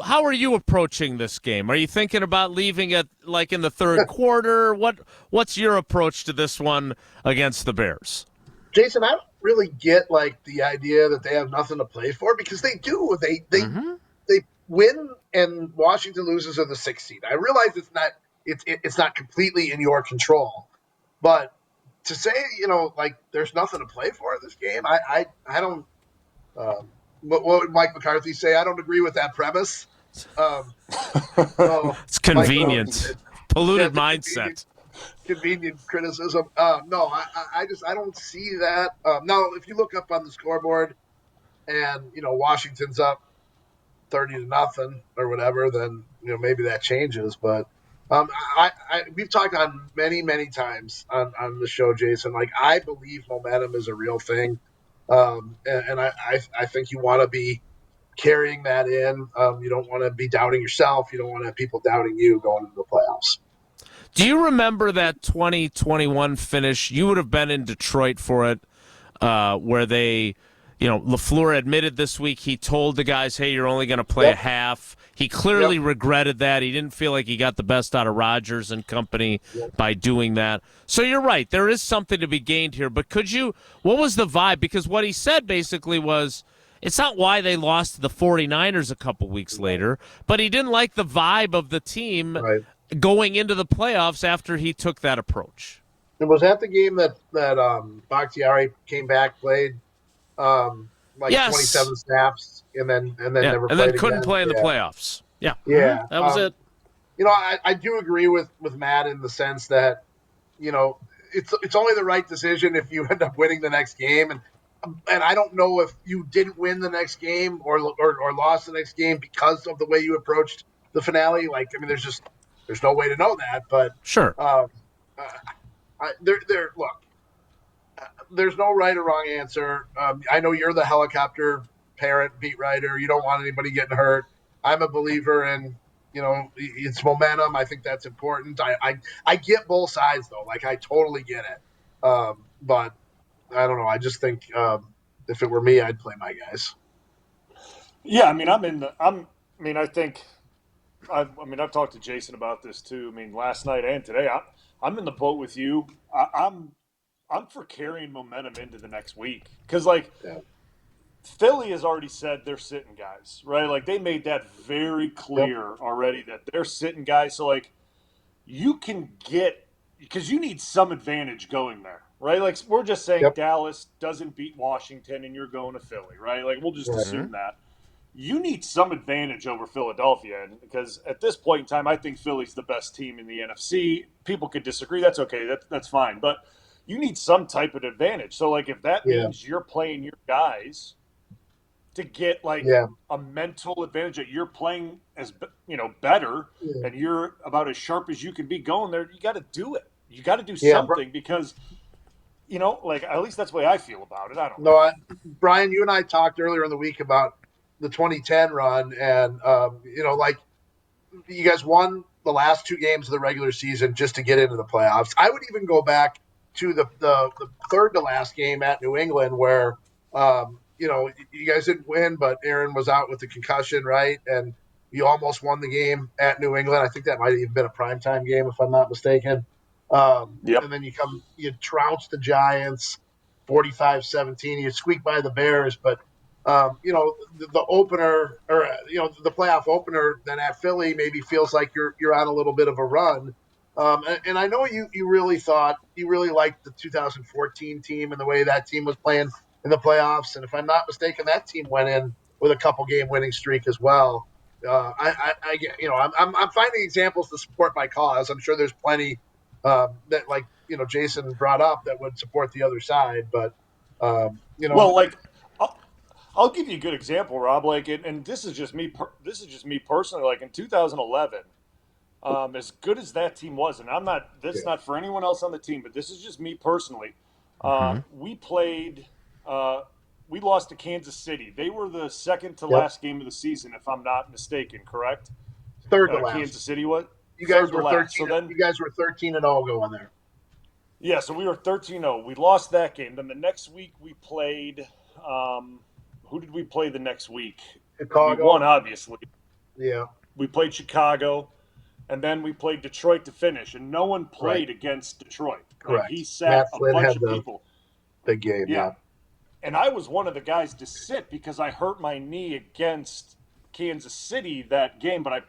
How are you approaching this game? Are you thinking about leaving it like in the third quarter? What's your approach to this one against the Bears? Jason, I don't really get like the idea that they have nothing to play for, because they do. They win and Washington loses in the 6th seed. I realize it's not completely in your control, but to say, like there's nothing to play for in this game, I don't. What would Mike McCarthy say? I don't agree with that premise. So It's convenient, polluted mindset. Convenient criticism. No, I don't see that. Now, if you look up on the scoreboard and Washington's up 30-0 or whatever, then maybe that changes. But we've talked on many times on the show, Jason. Like, I believe momentum is a real thing, and I think you want to be carrying that in. You don't want to be doubting yourself. You don't want to have people doubting you going into the playoffs. Do you remember that 2021 finish? You would have been in Detroit for it, where they, LaFleur admitted this week he told the guys, hey, you're only going to play a half. He clearly regretted that. He didn't feel like he got the best out of Rodgers and company by doing that. So you're right. There is something to be gained here. But what was the vibe? Because what he said basically was, it's not why they lost to the 49ers a couple weeks later, but he didn't like the vibe of the team going into the playoffs after he took that approach. And was that the game that 𝙒𝙬𝙀𝘼𝙀 came back, played 27 snaps, and then never played and then again? couldn't play in the playoffs. Yeah, that was it. I do agree with Matt in the sense that it's only the right decision if you end up winning the next game, and I don't know if you didn't win the next game or lost the next game because of the way you approached the finale. Like, I mean, there's no way to know that, but sure. Look, there's no right or wrong answer. I know you're the helicopter parent, beat writer. You don't want anybody getting hurt. I'm a believer in, it's momentum. I think that's important. I get both sides though. Like, I totally get it. But I don't know. I just think if it were me, I'd play my guys. Yeah, I mean, I've talked to Jason about this too. I mean, last night and today, I'm in the boat with you. I'm for carrying momentum into the next week because, Philly has already said they're sitting guys, right? Like, they made that very clear already that they're sitting guys. So, you can get – because you need some advantage going there, right? Like, we're just saying Dallas doesn't beat Washington and you're going to Philly, right? Like, we'll just assume that. You need some advantage over Philadelphia, because at this point in time, I think Philly's the best team in the NFC. People could disagree. That's okay. That's fine. But you need some type of advantage. So, if that means you're playing your guys to get, a mental advantage that you're playing as, better and you're about as sharp as you can be going there, you got to do it. You got to do something because, at least that's the way I feel about it. I don't know. Brian, you and I talked earlier in the week about the 2010 run, and you guys won the last 2 games of the regular season just to get into the playoffs. I would even go back to the third to last game at New England where you guys didn't win, but Aaron was out with the concussion, right? And you almost won the game at New England. I think that might have even been a primetime game if I'm not mistaken. And then you trounce the Giants 45-17. You squeak by the Bears, but the opener, or the playoff opener, then at Philly maybe feels like you're on a little bit of a run. And I know you really liked the 2014 team and the way that team was playing in the playoffs. And if I'm not mistaken, that team went in with a couple game winning streak as well. I'm finding examples to support my cause. I'm sure there's plenty that Jason brought up that would support the other side, but I'll give you a good example, Rob. And this is just me. This is just me personally. In 2011, as good as that team was, and I'm not. That's not for anyone else on the team, but this is just me personally. We played. We lost to Kansas City. They were the second to last game of the season, if I'm not mistaken. Correct. Third to last. Kansas City was. You guys were 13. So then, you guys were 13-0 going there. Yeah, so we were 13-0. We lost that game. Then the next week we played. Who did we play the next week? Chicago. We won, obviously. Yeah. We played Chicago, and then we played Detroit to finish, and no one played against Detroit. Like, he Correct. sat Matt a Flynn bunch had of the people. big game. Yeah. And I was one of the guys to sit because I hurt my knee against Kansas City that game, but I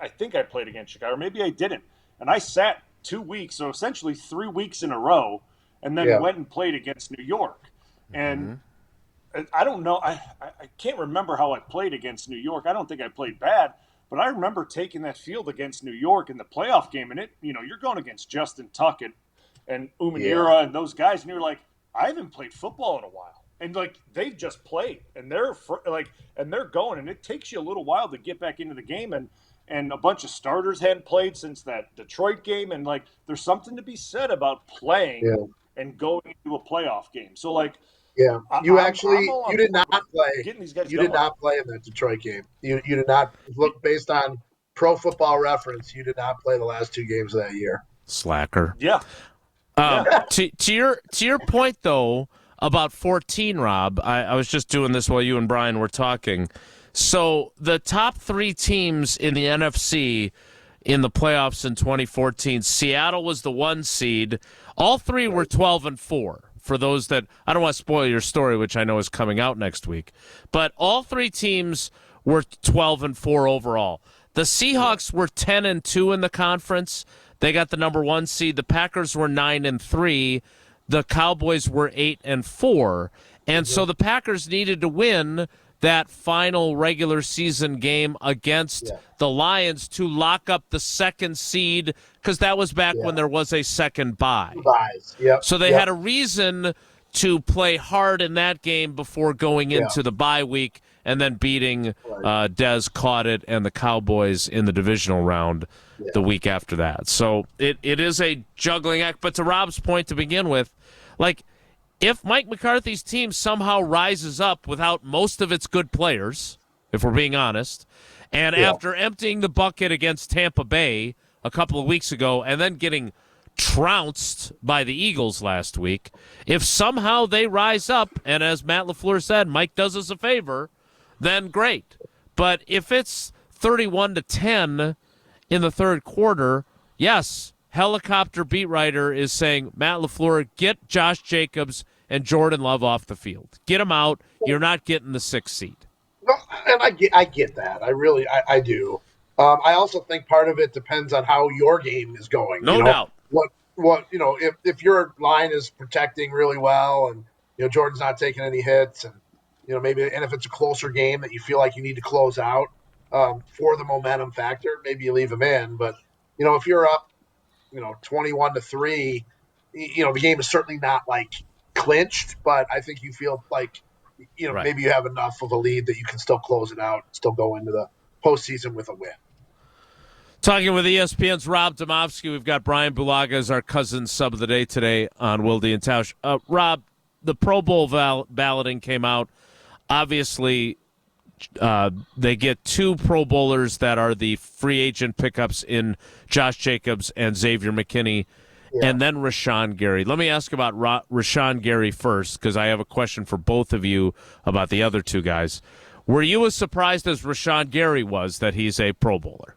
think I played against Chicago, or maybe I didn't. And I sat 2 weeks, so essentially 3 weeks in a row, and then went and played against New York. And I don't know, I can't remember how I played against New York. I don't think I played bad, but I remember taking that field against New York in the playoff game, and you're going against Justin Tuckett and Umanura and those guys, and you're like, I haven't played football in a while. And like, they've just played, and they're going, and it takes you a little while to get back into the game, and a bunch of starters hadn't played since that Detroit game, and like, there's something to be said about playing and going into a playoff game. So like, you did not play. Getting these guys you going. did not play in that Detroit game. You did not look based on Pro Football Reference. You did not play the last 2 games of that year. Slacker. Yeah. To your point though about 14, Rob, I was just doing this while you and Brian were talking. So the top 3 teams in the NFC in the playoffs in 2014, Seattle was the 1 seed. All 3 were 12-4. For those that, I don't want to spoil your story, which I know is coming out next week, but all 3 teams were 12-4 overall. The Seahawks were 10-2 in the conference. They got the number 1 seed. The Packers were 9-3. The Cowboys were 8-4. And so the Packers needed to win that final regular season game against the Lions to lock up the 2nd seed, because that was back when there was a second bye. So they had a reason to play hard in that game before going into the bye week and then beating 𝙒𝘿𝙀𝘾𝙃 and the Cowboys in the divisional round the week after that. So it is a juggling act. But to Rob's point to begin with, like, if Mike McCarthy's team somehow rises up without most of its good players, if we're being honest, and after emptying the bucket against Tampa Bay a couple of weeks ago and then getting trounced by the Eagles last week, if somehow they rise up, and as Matt LaFleur said, Mike does us a favor, then great. But if it's 31-10 in the third quarter, yes, helicopter beat writer is saying, Matt LaFleur, get Josh Jacobs and Jordan Love off the field. Get them out. You're not getting the 6th seed. No, and I get that. I do. I also think part of it depends on how your game is going. No doubt. What if your line is protecting really well, and Jordan's not taking any hits, and maybe, and if it's a closer game that you feel like you need to close out for the momentum factor, maybe you leave him in. But if you're up 21-3, the game is certainly not like clinched, but I think you feel like maybe you have enough of a lead that you can still close it out, still go into the postseason with a win. Talking with ESPN's Rob Demovsky, we've got Bryan Bulaga as our cousin sub of the day today on 𝙁𝙀 and 𝙁𝘃. Rob, the Pro Bowl balloting came out. Obviously, they get 2 Pro Bowlers that are the free agent pickups in Josh Jacobs and Xavier McKinney, and then Rashawn Gary. Let me ask about Rashawn Gary first, because I have a question for both of you about the other 2 guys. Were you as surprised as Rashawn Gary was that he's a Pro Bowler?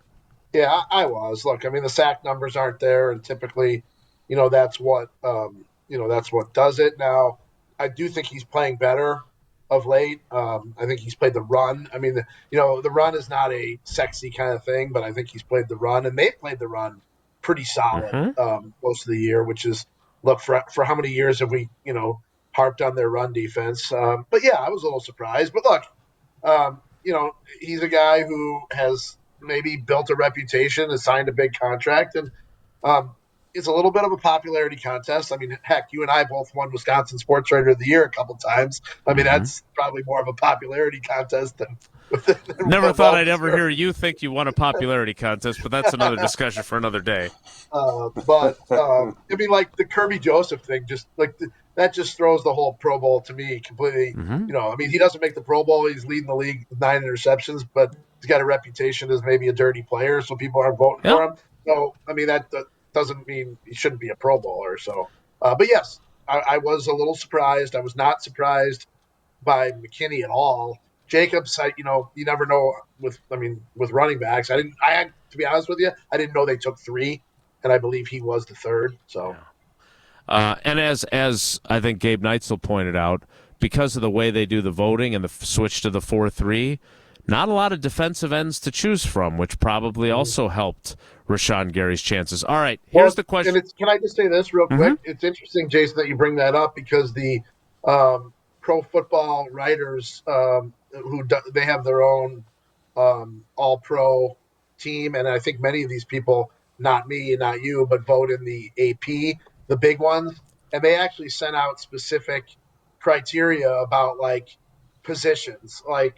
Yeah, I was. Look, I mean, the sack numbers aren't there, and typically, that's what does it. Now, I do think he's playing better of late. I think he's played the run. I mean, the run is not a sexy kind of thing, but I think he's played the run, and they've played the run pretty solid most of the year, which is, look, for how many years have we, harped on their run defense? But yeah, I was a little surprised. But look, he's a guy who has maybe built a reputation, has signed a big contract, and it's a little bit of a popularity contest. I mean, heck, you and I both won Wisconsin Sports Writer of the Year a couple times. I mean, that's probably more of a popularity contest than Never thought I'd ever hear you think you won a popularity contest, but that's another discussion for another day. But I mean, like the Kirby Joseph thing, just like that just throws the whole Pro Bowl to me completely. I mean, he doesn't make the Pro Bowl. He's leading the league with 9 interceptions, but he's got a reputation as maybe a dirty player, so people aren't voting for him. So, I mean, that doesn't mean he shouldn't be a Pro Bowler. So, but yes, I was a little surprised. I was not surprised by McKinney at all. Jacobs, you never know with running backs. To be honest with you, I didn't know they took 3, and I believe he was the 3rd. So, and as I think Gabe Neitzel pointed out, because of the way they do the voting and the switch to the 4-3, not a lot of defensive ends to choose from, which probably also helped Rashawn Gary's chances. All right, here's the question. Can I just say this real quick? It's interesting, Jason, that you bring that up because the pro football writers they have their own all-pro team, and I think many of these people, not me, not you, but vote in the AP, the big ones, and they actually sent out specific criteria about positions, here's,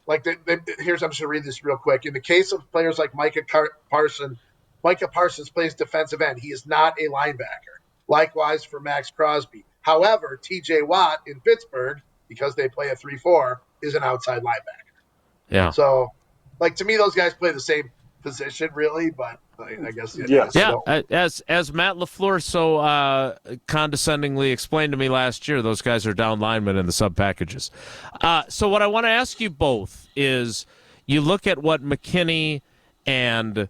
I'm just going to read this real quick. In the case of players like Micah Parsons plays defensive end. He is not a linebacker. Likewise for Max Crosby. However, TJ Watt in Pittsburgh, because they play a 3-4, is an outside linebacker. Yeah. So, to me, those guys play the same position, really, but I guess. As Matt LaFleur so condescendingly explained to me last year, those guys are down linemen in the sub packages. So what I want to ask you both is, you look at what McKinney and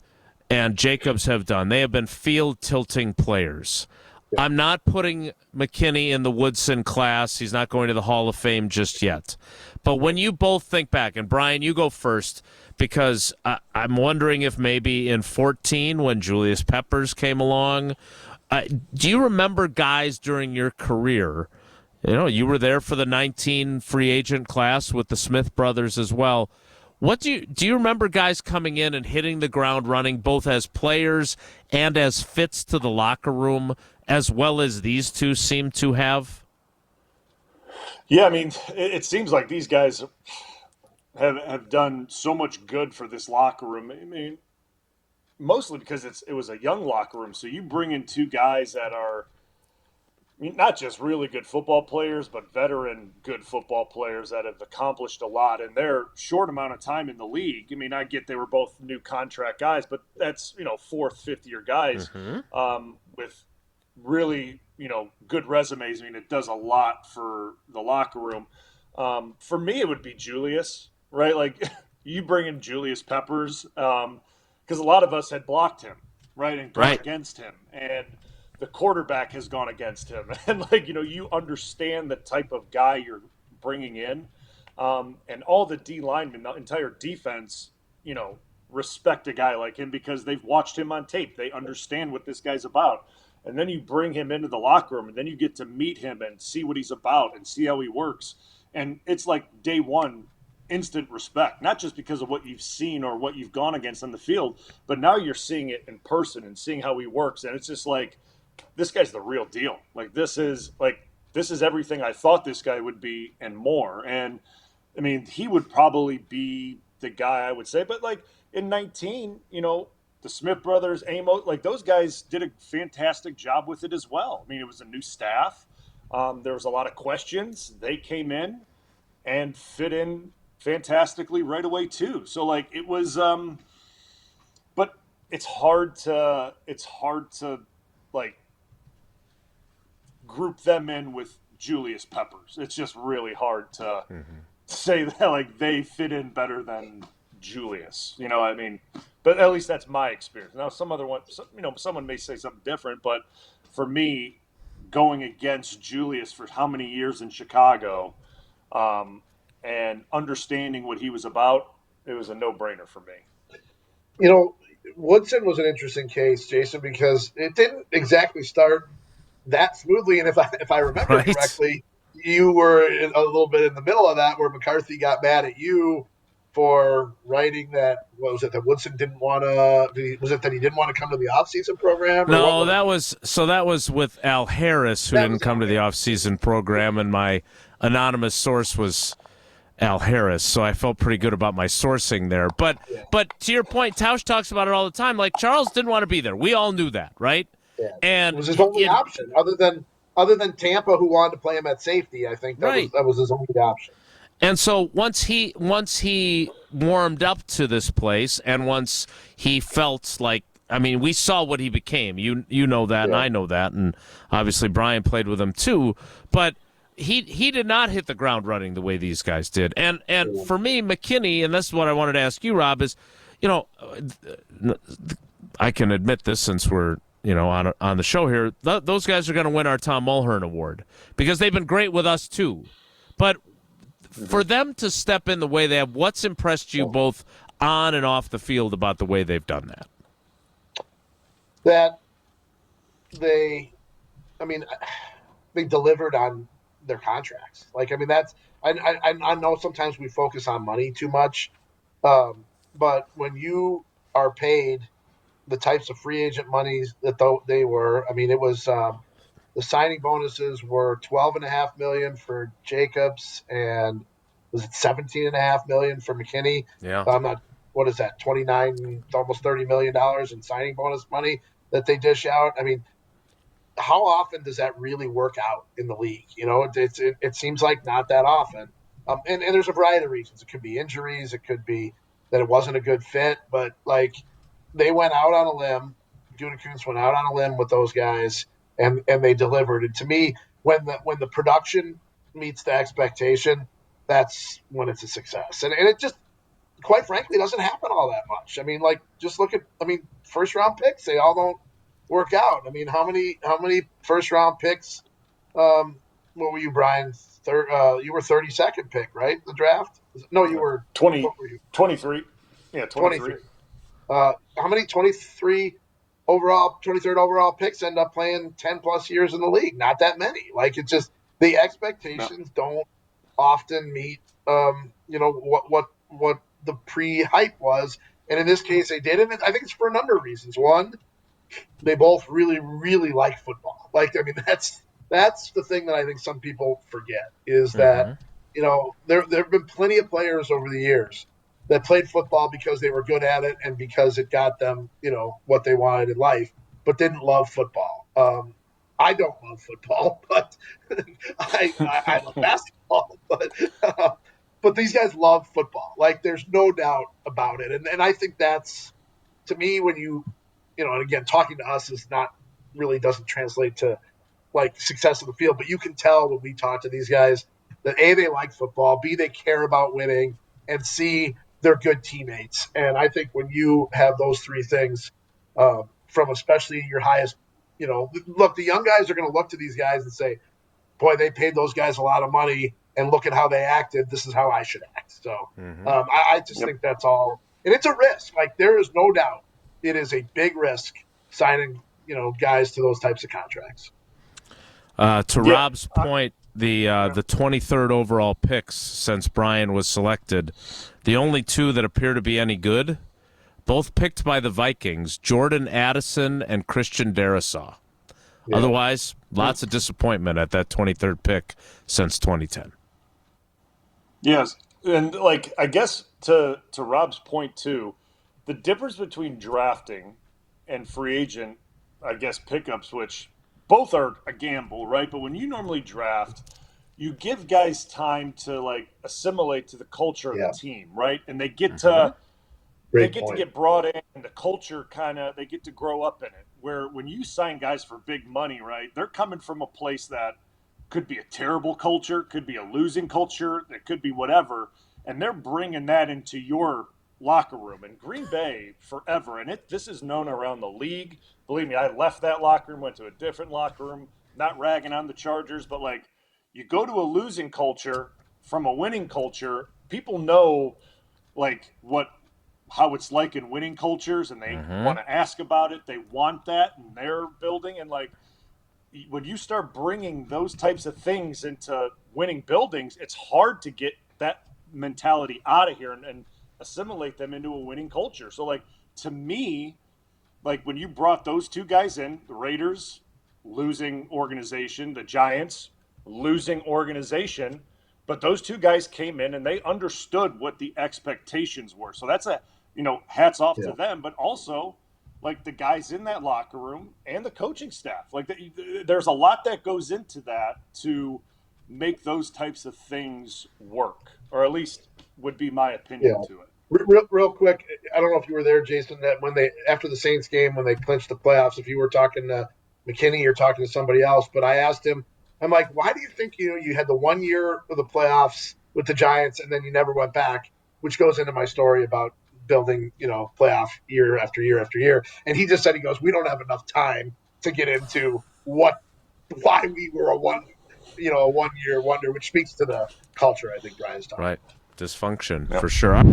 Jacobs have done. They have been field tilting players. Yeah. I'm not putting McKinney in the Woodson class. He's not going to the Hall of Fame just yet. But when you both think back, and Brian, you go first, because I'm wondering if maybe in 2014 when Julius Peppers came along, do you remember guys during your career, you were there for the 19 free agent class with the Smith brothers as well. What do you remember guys coming in and hitting the ground running, both as players and as fits to the locker room, as well as these two seem to have? Yeah, it seems like these guys have done so much good for this locker room. Mostly because it was a young locker room. So you bring in 2 guys that are, not just really good football players, but veteran good football players that have accomplished a lot in their short amount of time in the league. I get they were both new contract guys, but that's, 4th, 5th-year guys with really, good resumes. it does a lot for the locker room. For me, it would be Julius, right? You bring in Julius Peppers, because a lot of us had blocked him, right, and gone against him, and the quarterback has gone against him, and you understand the type of guy you're bringing in, and all the D linemen, the entire defense, respect a guy like him because they've watched him on tape. They understand what this guy's about. And then you bring him into the locker room, and then you get to meet him and see what he's about and see how he works. And it's like day one, instant respect, not just because of what you've seen or what you've gone against on the field, but now you're seeing it in person and seeing how he works. And it's just this guy's the real deal. This is everything I thought this guy would be and more. And he would probably be the guy, I would say, but in 19, the Smith brothers, Amos, those guys did a fantastic job with it as well. It was a new staff. There was a lot of questions. They came in and fit in fantastically right away too. So it was, but it's hard to group them in with Julius Peppers. It's just really hard to say that they fit in better than Julius. But at least that's my experience. Now, someone may say something different, but for me, going against Julius for how many years in Chicago, and understanding what he was about, it was a no-brainer for me. Woodson was an interesting case, Jason, because it didn't exactly start that smoothly. And if I remember correctly, you were a little bit in the middle of that, where McCarthy got mad at you for writing that. What was it, that Woodson didn't want to? Was it that he didn't want to come to the offseason program? No, that was with Al Harris, who didn't come to the offseason program, and my anonymous source was Al Harris, so I felt pretty good about my sourcing there. But to your point, Tausch talks about it all the time. Charles didn't want to be there. We all knew that, right? Yeah. And it was his only option, other than Tampa, who wanted to play him at safety. I think that was his only option. And so once he warmed up to this place, and once he felt we saw what he became. You know that, and I know that, and obviously Brian played with him too. But he did not hit the ground running the way these guys did. And for me, McKinney, and this is what I wanted to ask you, Rob, is, I can admit this since we're on the show here. Those guys are going to win our Tom Mulhern Award because they've been great with us too. But for them to step in the way they have, what's impressed you both on and off the field about the way they've done that? That they delivered on their contracts. I know sometimes we focus on money too much, but when you are paid the types of free agent monies that they were, it was the signing bonuses were $12.5 million for Jacobs, and was it $17.5 million for McKinney? Yeah. What is that? $29, almost $30 million in signing bonus money that they dish out. How often does that really work out in the league? It seems like not that often. And there's a variety of reasons. It could be injuries. It could be that it wasn't a good fit. But they went out on a limb. Gutekunst went out on a limb with those guys, and they delivered. And to me, when the production meets the expectation, that's when it's a success. And it just, quite frankly, doesn't happen all that much. Just look at first round picks. They all don't work out. How many first round picks? What were you, Brian? You were 32nd pick, right? The draft? No, you were 23. Yeah, 23. How many 23rd overall picks end up playing 10 plus years in the league? Not that many. It's just the expectations don't often meet what the pre-hype was. And in this case they did, and I think it's for a number of reasons. One, they both really, really like football. That's the thing that I think some people forget is that, there have been plenty of players over the years that played football because they were good at it and because it got them, what they wanted in life, but didn't love football. I don't love football, but I love basketball. But these guys love football. There's no doubt about it. And I think that's, to me, when and again, talking to us is not really doesn't translate to success in the field, but you can tell when we talk to these guys that A, they like football, B, they care about winning, and C, they're good teammates. And I think when you have those three things, from especially your highest, look, the young guys are going to look to these guys and say, boy, they paid those guys a lot of money, and look at how they acted. This is how I should act. So I just think that's all. And it's a risk. There is no doubt it is a big risk signing, guys to those types of contracts. Rob's point, the 23rd overall picks since Bryan was selected, the only two that appear to be any good, both picked by the Vikings, Jordan Addison and Christian Darrisaw. Yeah. Otherwise, lots of disappointment at that 23rd pick since 2010. Yes, and I guess to Rob's point too, the difference between drafting and free agent, I guess, pickups, which both are a gamble, right? But when you normally draft, you give guys time to assimilate to the culture of the team, right? And they get to to get brought in, and the culture they get to grow up in it. Where when you sign guys for big money, right, they're coming from a place that could be a terrible culture, could be a losing culture, it could be whatever, and they're bringing that into your locker room. And Green Bay forever, and this is known around the league. Believe me, I left that locker room, went to a different locker room, not ragging on the Chargers, but you go to a losing culture from a winning culture, people know how it's like in winning cultures, and they want to ask about it. They want that in their building. And when you start bringing those types of things into winning buildings, it's hard to get that mentality out of here and assimilate them into a winning culture. So to me, when you brought those two guys in, the Raiders, losing organization, the Giants, losing organization, but those two guys came in and they understood what the expectations were. So that's hats off to them, but also the guys in that locker room and the coaching staff. There's a lot that goes into that to make those types of things work, or at least would be my opinion to it. Real quick, I don't know if you were there, Jason, that when after the Saints game, when they clinched the playoffs, if you were talking to McKinney or talking to somebody else, but I asked him, I'm like, why do you think you had the 1 year of the playoffs with the Giants and then you never went back, which goes into my story about building, playoff year after year after year. And he just said, we don't have enough time to get into why we were a 1 year wonder, which speaks to the culture I think Brian's talking Right. Dysfunction for sure.